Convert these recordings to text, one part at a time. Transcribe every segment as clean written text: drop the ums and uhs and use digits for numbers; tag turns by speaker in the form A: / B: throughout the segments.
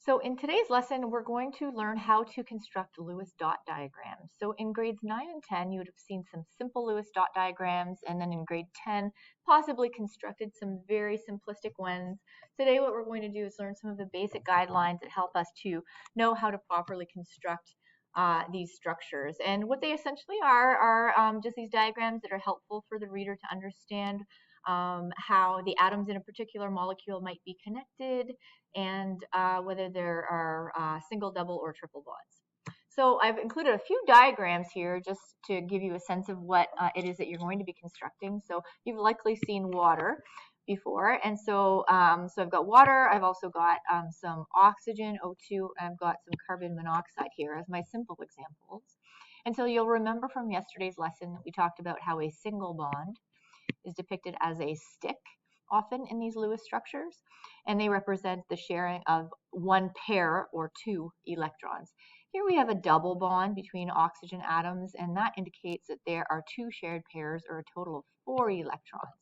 A: So in today's lesson, we're going to learn how to construct Lewis dot diagrams. So in grades 9 and 10, you would have seen some simple Lewis dot diagrams, and then in grade 10, possibly constructed some very simplistic ones. Today, what we're going to do is learn some of the basic guidelines that help us to know how to properly construct these structures. And what they essentially are just these diagrams that are helpful for the reader to understand how the atoms in a particular molecule might be connected, and whether there are single, double, or triple bonds. So I've included a few diagrams here just to give you a sense of what it is that you're going to be constructing. So you've likely seen water before, and so I've got water. I've also got some oxygen, O2, and I've got some carbon monoxide here as my simple examples. And so you'll remember from yesterday's lesson that we talked about how a single bond is depicted as a stick often in these Lewis structures, and they represent the sharing of one pair or two electrons. Here we have a double bond between oxygen atoms, and that indicates that there are two shared pairs, or a total of 4 electrons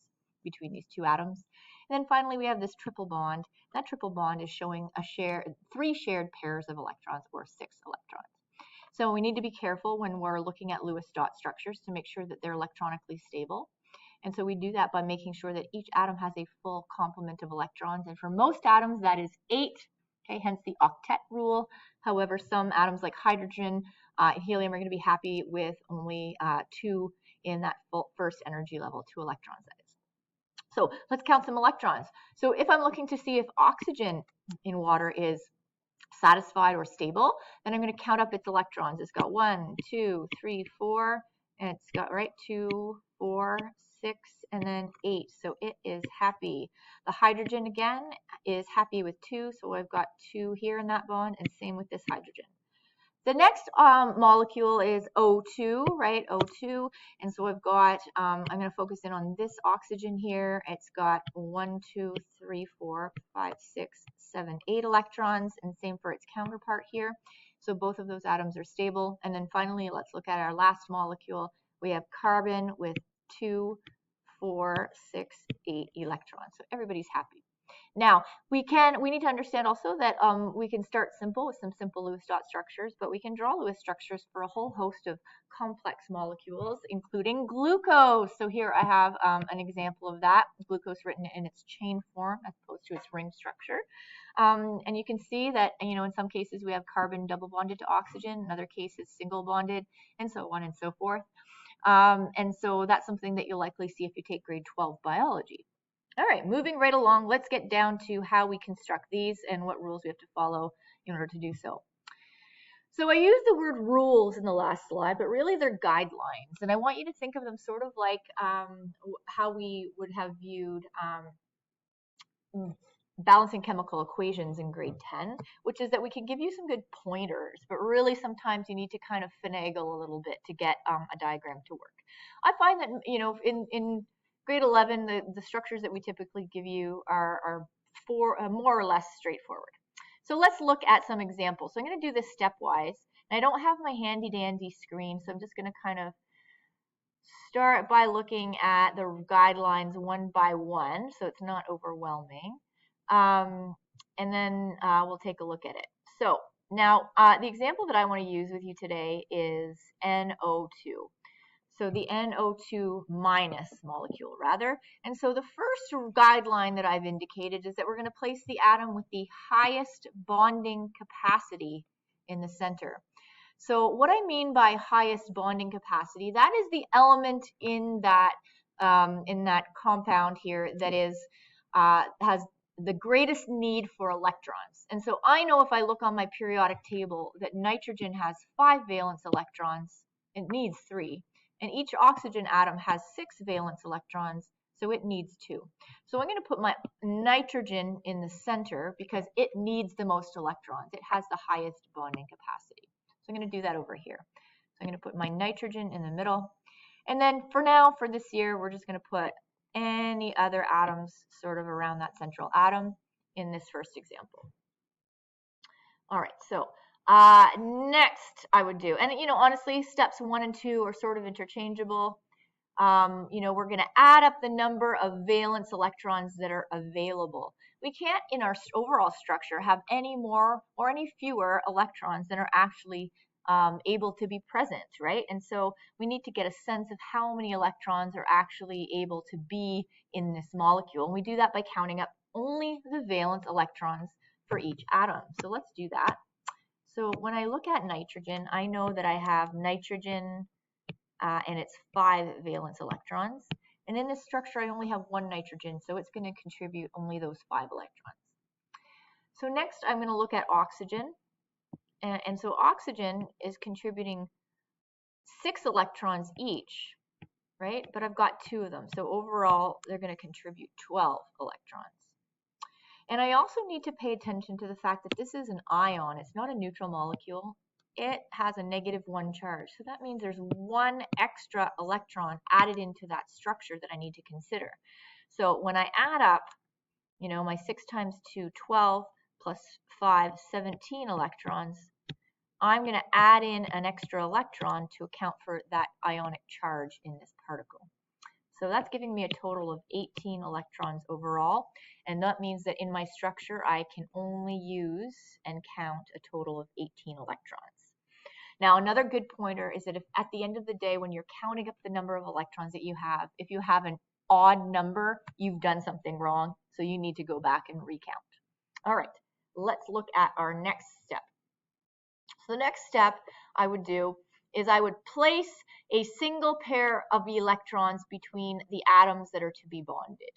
A: between these two atoms. And then finally we have this triple bond. That triple bond is showing 3 shared pairs of electrons, or 6 electrons. So we need to be careful when we're looking at Lewis dot structures to make sure that they're electronically stable. And so we do that by making sure that each atom has a full complement of electrons. And for most atoms, that is 8, okay, hence the octet rule. However, some atoms like hydrogen, helium are going to be happy with only 2 in that first energy level, 2 electrons, that is. So let's count some electrons. So if I'm looking to see if oxygen in water is satisfied or stable, then I'm going to count up its electrons. It's got 1, 2, 3, 4, and it's got 2, 4, 6, and then 8. So it is happy. The hydrogen again is happy with 2, so I've got 2 here in that bond, and same with this hydrogen. The next molecule is O2, right? O2, and so I've got, I'm going to focus in on this oxygen here. It's got 1, 2, 3, 4, 5, 6, 7, 8 electrons, and same for its counterpart here. So both of those atoms are stable. And then finally, let's look at our last molecule. We have carbon with 2, 4, 6, 8 electrons. So everybody's happy. Now, we need to understand also that we can start simple with some simple Lewis dot structures, but we can draw Lewis structures for a whole host of complex molecules, including glucose. So here I have an example of that, glucose written in its chain form as opposed to its ring structure. And you can see that, in some cases we have carbon double bonded to oxygen, in other cases single bonded, and so on and so forth. And so that's something that you'll likely see if you take grade 12 biology. All right, moving right along, let's get down to how we construct these and what rules we have to follow in order to do so. So I used the word rules in the last slide, but really they're guidelines. And I want you to think of them sort of like how we would have viewed balancing chemical equations in grade 10, which is that we can give you some good pointers, but really sometimes you need to kind of finagle a little bit to get a diagram to work. I find that, in grade 11, the structures that we typically give you are more or less straightforward. So let's look at some examples. So I'm going to do this stepwise. And I don't have my handy dandy screen, so I'm just going to kind of start by looking at the guidelines one by one, so it's not overwhelming. And then we'll take a look at it. So now the example that I want to use with you today is NO2. So the NO2 minus molecule, rather. And so the first guideline that I've indicated is that we're going to place the atom with the highest bonding capacity in the center. So what I mean by highest bonding capacity, that is the element in that compound here that has the greatest need for electrons. And so I know if I look on my periodic table that nitrogen has 5 valence electrons, it needs 3. And each oxygen atom has 6 valence electrons, so it needs 2. So I'm going to put my nitrogen in the center because it needs the most electrons. It has the highest bonding capacity. So I'm going to do that over here. So I'm going to put my nitrogen in the middle. And then for now, for this year, we're just going to put any other atoms sort of around that central atom in this first example. All right, so next I would do, and honestly, steps 1 and 2 are sort of interchangeable. We're going to add up the number of valence electrons that are available. we can't in our overall structure have any more or any fewer electrons than are actually able to be present, right? And so we need to get a sense of how many electrons are actually able to be in this molecule. And we do that by counting up only the valence electrons for each atom. So let's do that. So when I look at nitrogen, I know that I have nitrogen and it's 5 valence electrons. And in this structure, I only have 1 nitrogen, so it's going to contribute only those 5 electrons. So next, I'm going to look at oxygen. And so oxygen is contributing 6 electrons each, right? But I've got 2 of them. So overall, they're going to contribute 12 electrons. And I also need to pay attention to the fact that this is an ion. It's not a neutral molecule. It has a -1 charge. So that means there's 1 extra electron added into that structure that I need to consider. So when I add up, you know, my 6 times 2, 12, plus 5, 17 electrons, I'm going to add in an extra electron to account for that ionic charge in this particle. So that's giving me a total of 18 electrons overall. And that means that in my structure, I can only use and count a total of 18 electrons. Now, another good pointer is that if at the end of the day, when you're counting up the number of electrons that you have, if you have an odd number, you've done something wrong. So you need to go back and recount. All right, let's look at our next step. So the next step I would do is I would place a single pair of electrons between the atoms that are to be bonded.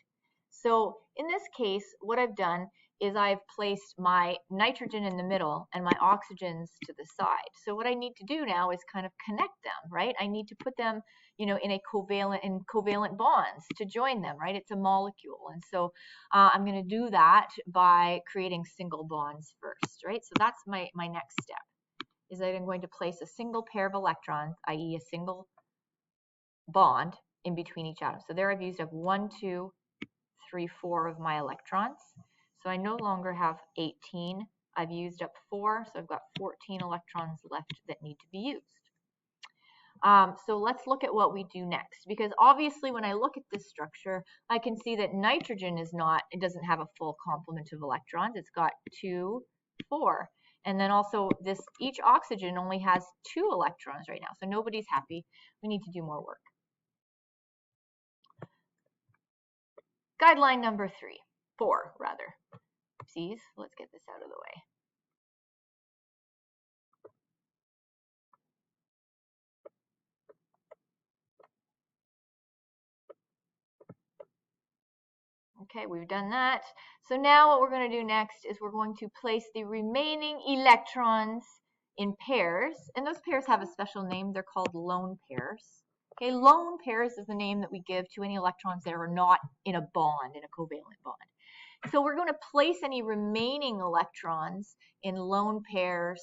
A: So in this case, what I've done is I've placed my nitrogen in the middle and my oxygens to the side. So what I need to do now is kind of connect them, right? I need to put them, you know, in covalent bonds to join them, right? It's a molecule. And so I'm going to do that by creating single bonds first, right? So that's my next step, is that I'm going to place a single pair of electrons, i.e. a single bond in between each atom. So there I've used up 1, 2, 3, 4 of my electrons. So I no longer have 18. I've used up 4, so I've got 14 electrons left that need to be used. So let's look at what we do next, because obviously when I look at this structure, I can see that nitrogen is not, it doesn't have a full complement of electrons. It's got 2, 4. And then also each oxygen only has 2 electrons right now, so nobody's happy. We need to do more work. Guideline number 4 rather. Oopsies, let's get this out of the way. Okay, we've done that. So now what we're going to do next is we're going to place the remaining electrons in pairs, and those pairs have a special name. They're called lone pairs. Okay, lone pairs is the name that we give to any electrons that are not in a bond, in a covalent bond. So we're going to place any remaining electrons in lone pairs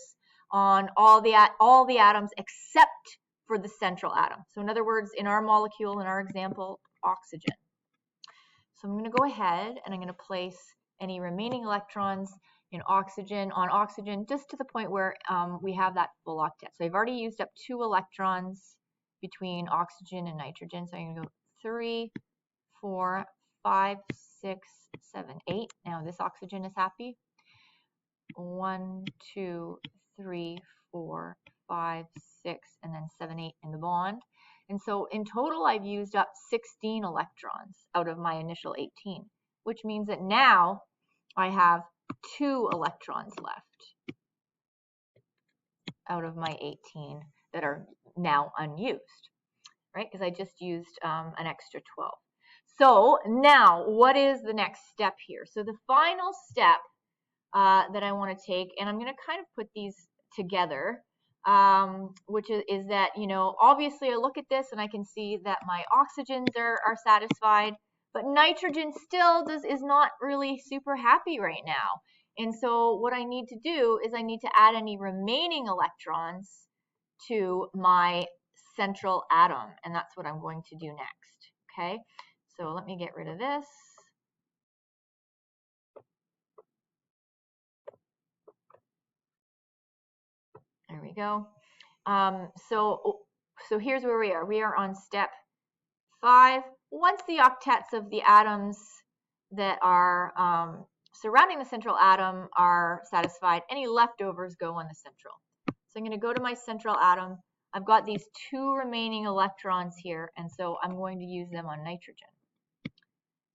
A: on all the atoms except for the central atom. So in other words, in our molecule, in our example, oxygen. So I'm going to go ahead and I'm going to place any remaining electrons on oxygen, just to the point where we have that full octet. So I've already used up 2 electrons between oxygen and nitrogen. So I'm going to go 3, 4, 5, 6, 7, 8. Now this oxygen is happy. 1, 2, 3, 4, 5, 6, and then 7, 8 in the bond. And so in total, I've used up 16 electrons out of my initial 18, which means that now I have 2 electrons left out of my 18 that are now unused, right? Because I just used an extra 12. So now, what is the next step here? So the final step that I want to take, and I'm going to kind of put these together, which is that, you know, obviously I look at this and I can see that my oxygens are satisfied, but nitrogen still is not really super happy right now. And so what I need to do is I need to add any remaining electrons to my central atom, and that's what I'm going to do next. Okay, so let me get rid of this. There we go. So here's where we are. We are on step 5. Once the octets of the atoms that are surrounding the central atom are satisfied. Any leftovers go on the central. So I'm going to go to my central atom. I've got these 2 remaining electrons here, and so I'm going to use them on nitrogen.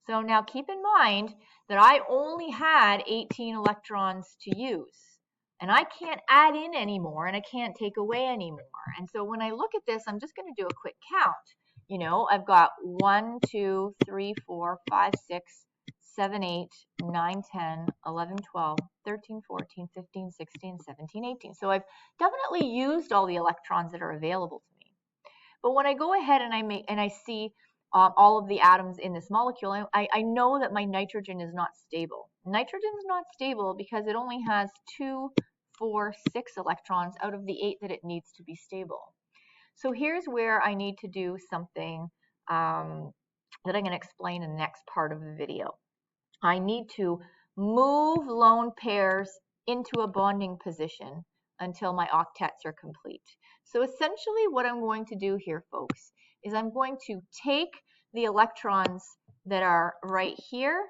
A: So now keep in mind that I only had 18 electrons to use. And I can't add in anymore, and I can't take away anymore. And so when I look at this, I'm just going to do a quick count. You know, I've got 1, 2, 3, 4, 5, 6, 7, 8, 9, 10, 11, 12, 13, 14, 15, 16, 17, 18. So I've definitely used all the electrons that are available to me. But when I go ahead and I see all of the atoms in this molecule, I know that my nitrogen is not stable. Nitrogen is not stable because it only has 2, 4, 6 electrons out of the 8 that it needs to be stable. So here's where I need to do something that I'm going to explain in the next part of the video. I need to move lone pairs into a bonding position until my octets are complete. So essentially what I'm going to do here, folks, is I'm going to take the electrons that are right here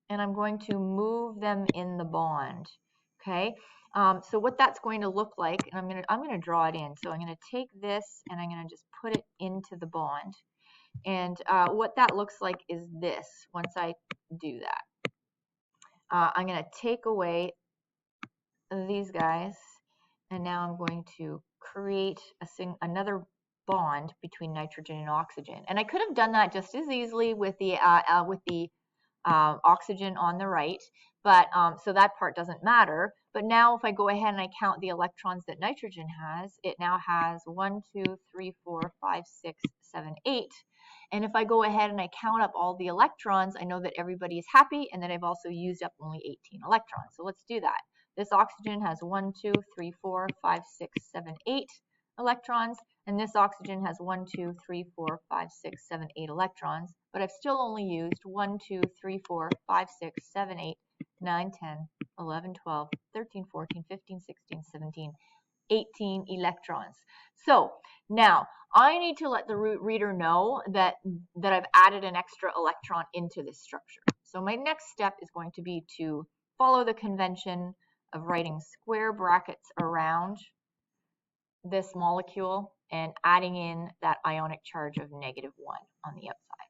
A: and I'm going to move them in the bond. Okay, so what that's going to look like, and I'm going to draw it in. So I'm going to take this and I'm going to just put it into the bond. And what that looks like is this once I do that. I'm going to take away these guys, and now I'm going to create another bond between nitrogen and oxygen. And I could have done that just as easily with the oxygen on the right, but so that part doesn't matter. But now if I go ahead and I count the electrons that nitrogen has, it now has 1, 2, 3, 4, 5, 6, 7, 8. And if I go ahead and I count up all the electrons, I know that everybody is happy and that I've also used up only 18 electrons. So let's do that. This oxygen has 1, 2, 3, 4, 5, 6, 7, 8 electrons, and this oxygen has 1, 2, 3, 4, 5, 6, 7, 8 electrons, but I've still only used 1, 2, 3, 4, 5, 6, 7, 8, 9, 10, 11, 12, 13, 14, 15, 16, 17, 18 electrons. So now I need to let the reader know that I've added an extra electron into this structure. So my next step is going to be to follow the convention of writing square brackets around this molecule and adding in that ionic charge of -1 on the outside.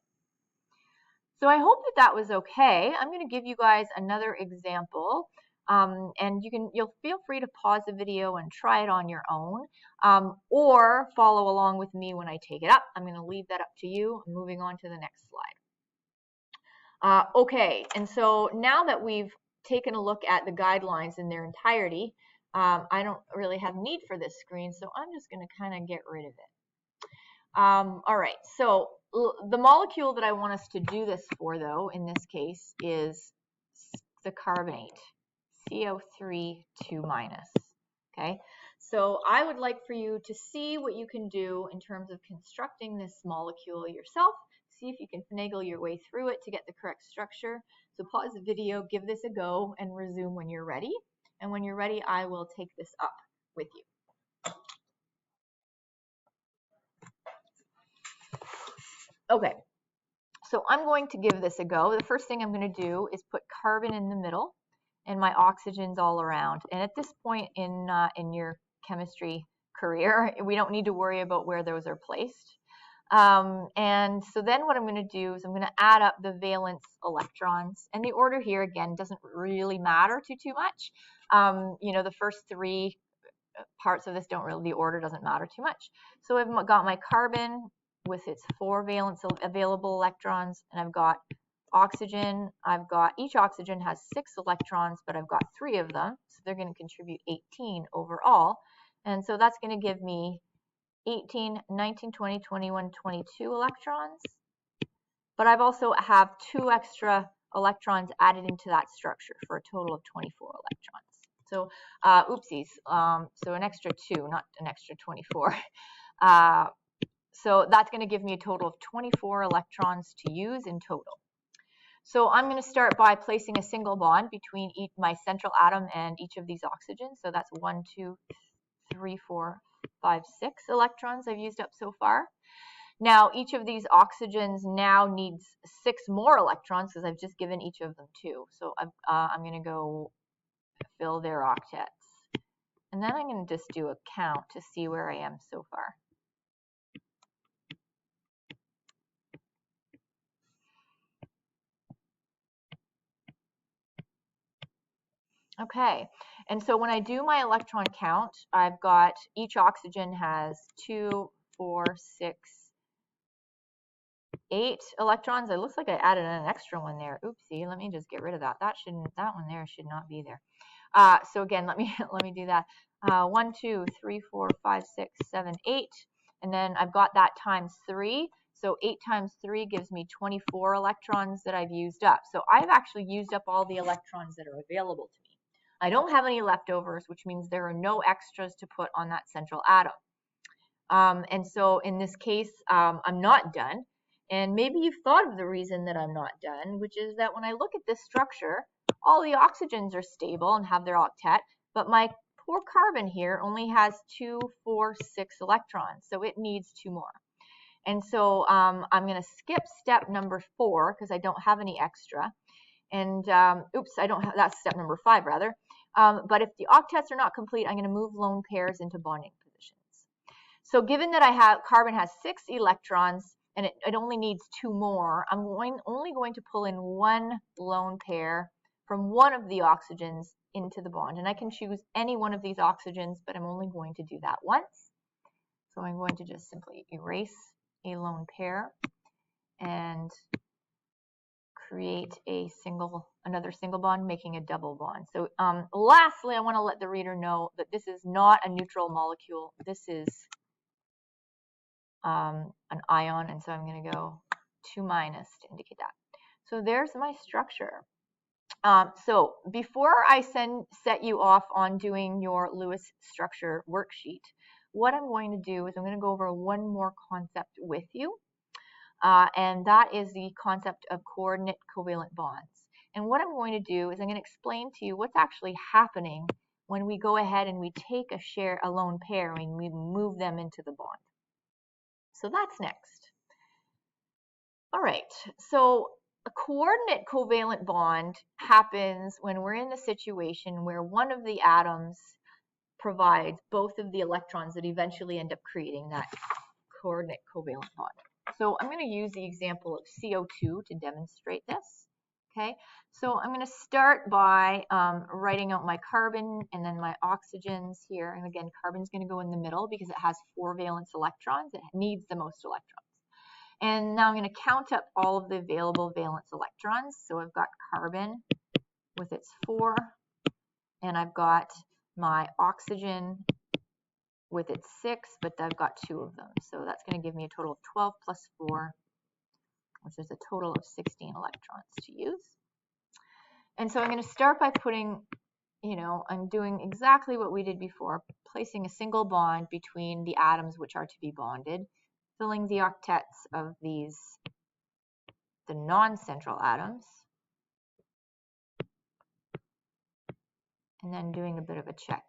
A: So I hope that was okay. I'm going to give you guys another example, and you'll feel free to pause the video and try it on your own, or follow along with me when I take it up. I'm going to leave that up to you. I'm moving on to the next slide. Okay, and so now that we've taken a look at the guidelines in their entirety, I don't really have need for this screen, so I'm just going to kind of get rid of it. All right, so the molecule that I want us to do this for, though, in this case, is the carbonate, CO3 2-. Okay, so I would like for you to see what you can do in terms of constructing this molecule yourself. See if you can finagle your way through it to get the correct structure. So pause the video, give this a go, and resume when you're ready. And when you're ready, I will take this up with you. Okay, so I'm going to give this a go. The first thing I'm going to do is put carbon in the middle and my oxygens all around. And at this point in your chemistry career, we don't need to worry about where those are placed. And so then what I'm going to do is I'm going to add up the valence electrons. And the order here, again, doesn't really matter too much. You know, the first 3 parts of this the order doesn't matter too much. So I've got my carbon with its 4 valence available electrons, and I've got oxygen. Each oxygen has 6 electrons, but I've got 3 of them, so they're going to contribute 18 overall. And so that's going to give me 18, 19, 20, 21, 22 electrons. But I've also have 2 extra electrons added into that structure for a total of 24 electrons. So, oopsies, so an extra 2, not an extra 24. So that's going to give me a total of 24 electrons to use in total. So I'm going to start by placing a single bond between my central atom and each of these oxygens. So that's 1, 2, 3, 4, 5, 6 electrons I've used up so far. Now, each of these oxygens now needs 6 more electrons because I've just given each of them 2. So I'm going to go fill their octets. And then I'm going to just do a count to see where I am so far. Okay, and so when I do my electron count, I've got each oxygen has 2, 4, 6, 8 electrons. It looks like I added an extra one there. Oopsie, let me just get rid of that. That one there should not be there. So again, let me do that. 1, 2, 3, 4, 5, 6, 7, 8, and then I've got that times 3. So 8 times 3 gives me 24 electrons that I've used up. So I've actually used up all the electrons that are available to me. I don't have any leftovers, which means there are no extras to put on that central atom. And so in this case, I'm not done. And maybe you've thought of the reason that I'm not done, which is that when I look at this structure, all the oxygens are stable and have their octet, but my poor carbon here only has 2, 4, 6 electrons, so it needs 2 more. And so I'm going to skip step number 4 because I don't have any extra. And oops, I don't have, that's step number 5 rather. But if the octets are not complete, I'm going to move lone pairs into bonding positions. So given that carbon has 6 electrons and it only needs 2 more, I'm only going to pull in 1 lone pair from one of the oxygens into the bond. And I can choose any one of these oxygens, but I'm only going to do that once. So I'm going to just simply erase a lone pair and create another single bond, making a double bond. So lastly, I want to let the reader know that this is not a neutral molecule. This is an ion, and so I'm going to go 2- to indicate that. So there's my structure. So before I set you off on doing your Lewis structure worksheet, what I'm going to do is I'm going to go over one more concept with you, and that is the concept of coordinate covalent bonds. And what I'm going to do is I'm going to explain to you what's actually happening when we go ahead and we take a lone pair and we move them into the bond. So that's next. All right, so a coordinate covalent bond happens when we're in the situation where one of the atoms provides both of the electrons that eventually end up creating that coordinate covalent bond. So I'm going to use the example of CO2 to demonstrate this. Okay, so I'm going to start by writing out my carbon and then my oxygens here. And again, carbon's going to go in the middle because it has 4 valence electrons. It needs the most electrons. And now I'm going to count up all of the available valence electrons. So I've got carbon with its 4, and I've got my oxygen with its 6, but I've got 2 of them. So that's going to give me a total of 12 plus 4, which is a total of 16 electrons to use. And so I'm going to start by putting, I'm doing exactly what we did before, placing a single bond between the atoms which are to be bonded, filling the octets of the non-central atoms, and then doing a bit of a check.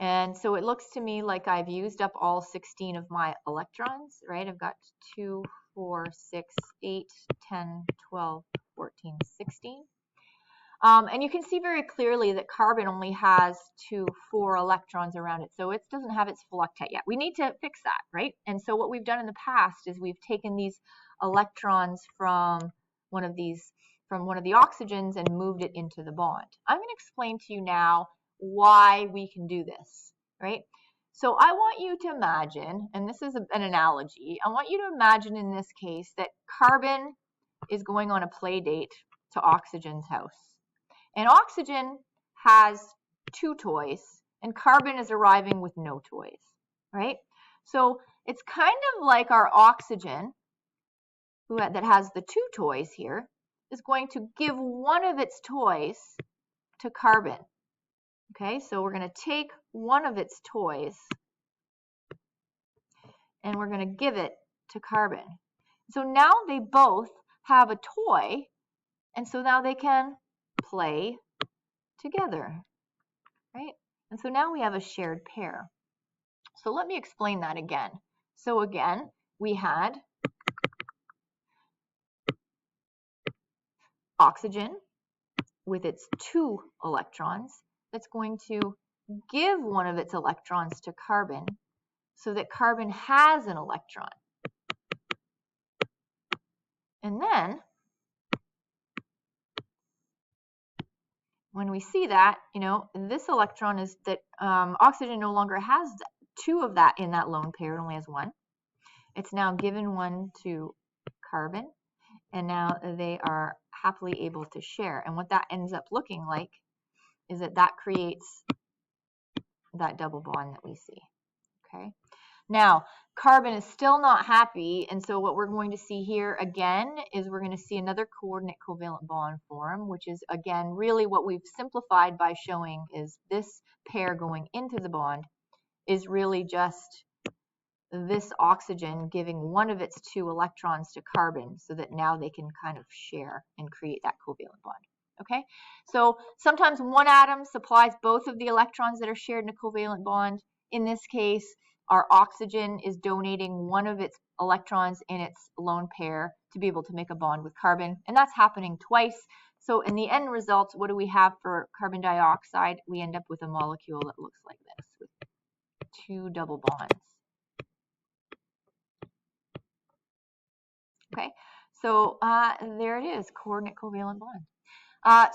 A: And so it looks to me like I've used up all 16 of my electrons, right? I've got 2, 4, 6, 8, 10, 12, 14, 16. And you can see very clearly that carbon only has 2, 4 electrons around it, so it doesn't have its full octet yet. We need to fix that, right? And so what we've done in the past is we've taken these electrons from one of the oxygens and moved it into the bond. I'm going to explain to you now why we can do this, right? So I want you to imagine, and this is an analogy, I want you to imagine in this case that carbon is going on a play date to oxygen's house. And oxygen has 2 toys, and carbon is arriving with no toys, right? So it's kind of like our oxygen, that has the 2 toys here, is going to give one of its toys to carbon. Okay, so we're going to take one of its toys, and we're going to give it to carbon. So now they both have a toy, and so now they can play together, right? And so now we have a shared pair. So let me explain that again. So again, we had oxygen with its 2 electrons that's going to give one of its electrons to carbon so that carbon has an electron. And then when we see that, this electron is that oxygen no longer has 2 of that in that lone pair, it only has 1. It's now given 1 to carbon, and now they are happily able to share. And what that ends up looking like is that creates that double bond that we see. Okay. Now, carbon is still not happy, and so what we're going to see here again is we're going to see another coordinate covalent bond form, which is again really what we've simplified by showing is this pair going into the bond is really just this oxygen giving one of its 2 electrons to carbon so that now they can kind of share and create that covalent bond. Okay, so sometimes one atom supplies both of the electrons that are shared in a covalent bond. In this case, our oxygen is donating one of its electrons in its lone pair to be able to make a bond with carbon, and that's happening twice. So in the end result, what do we have for carbon dioxide? We end up with a molecule that looks like this with 2 double bonds. Okay, so there it is, coordinate covalent bond.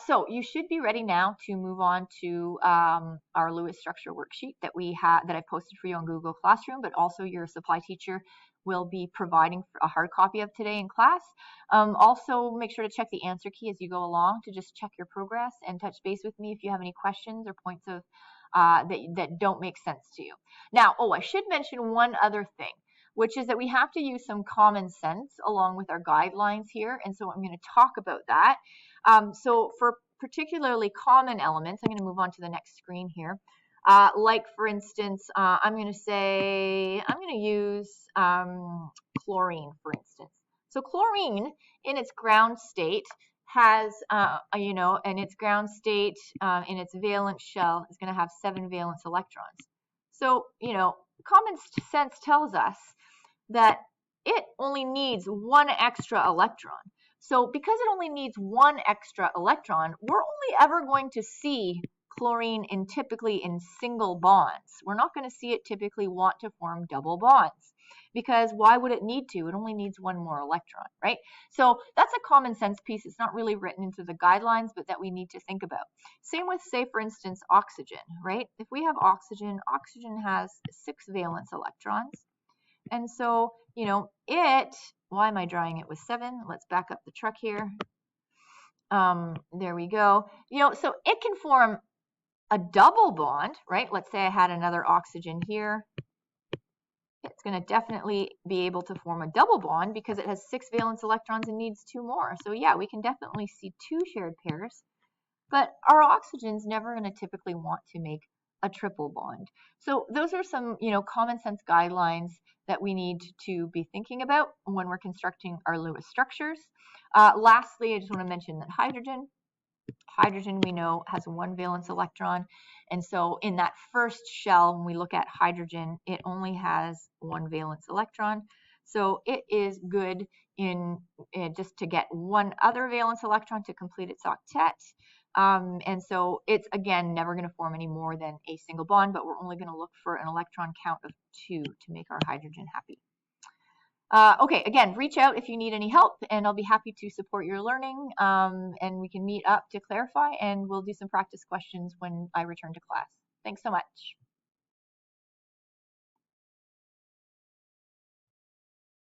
A: So you should be ready now to move on to our Lewis structure worksheet that I posted for you on Google Classroom, but also your supply teacher will be providing a hard copy of today in class. Also, make sure to check the answer key as you go along to just check your progress and touch base with me if you have any questions or points of that don't make sense to you. Now, I should mention one other thing, which is that we have to use some common sense along with our guidelines here, and so I'm going to talk about that. So for particularly common elements, I'm going to move on to the next screen here. Like for instance, I'm going to use chlorine, for instance. So chlorine in its ground state has, in its ground state, in its valence shell is going to have 7 valence electrons. So, common sense tells us that it only needs 1 extra electron. So because it only needs 1 extra electron, we're only ever going to see chlorine typically in single bonds. We're not going to see it typically want to form double bonds, because why would it need to? It only needs 1 more electron, right? So that's a common sense piece. It's not really written into the guidelines, but that we need to think about. Same with, say, for instance, oxygen, right? If we have oxygen has 6 valence electrons. And so, why am I drawing it with 7? Let's back up the truck here. There we go. So it can form a double bond, right? Let's say I had another oxygen here. It's going to definitely be able to form a double bond because it has 6 valence electrons and needs 2 more. So yeah, we can definitely see 2 shared pairs, but our oxygen's never going to typically want to make a triple bond. So those are some, common sense guidelines that we need to be thinking about when we're constructing our Lewis structures. Lastly, I just want to mention that hydrogen we know has 1 valence electron, and so in that first shell, when we look at hydrogen, it only has 1 valence electron. So it is good in just to get 1 other valence electron to complete its octet. And so it's, again, never going to form any more than a single bond, but we're only going to look for an electron count of 2 to make our hydrogen happy. Okay, again, reach out if you need any help, and I'll be happy to support your learning, and we can meet up to clarify, and we'll do some practice questions when I return to class. Thanks so much.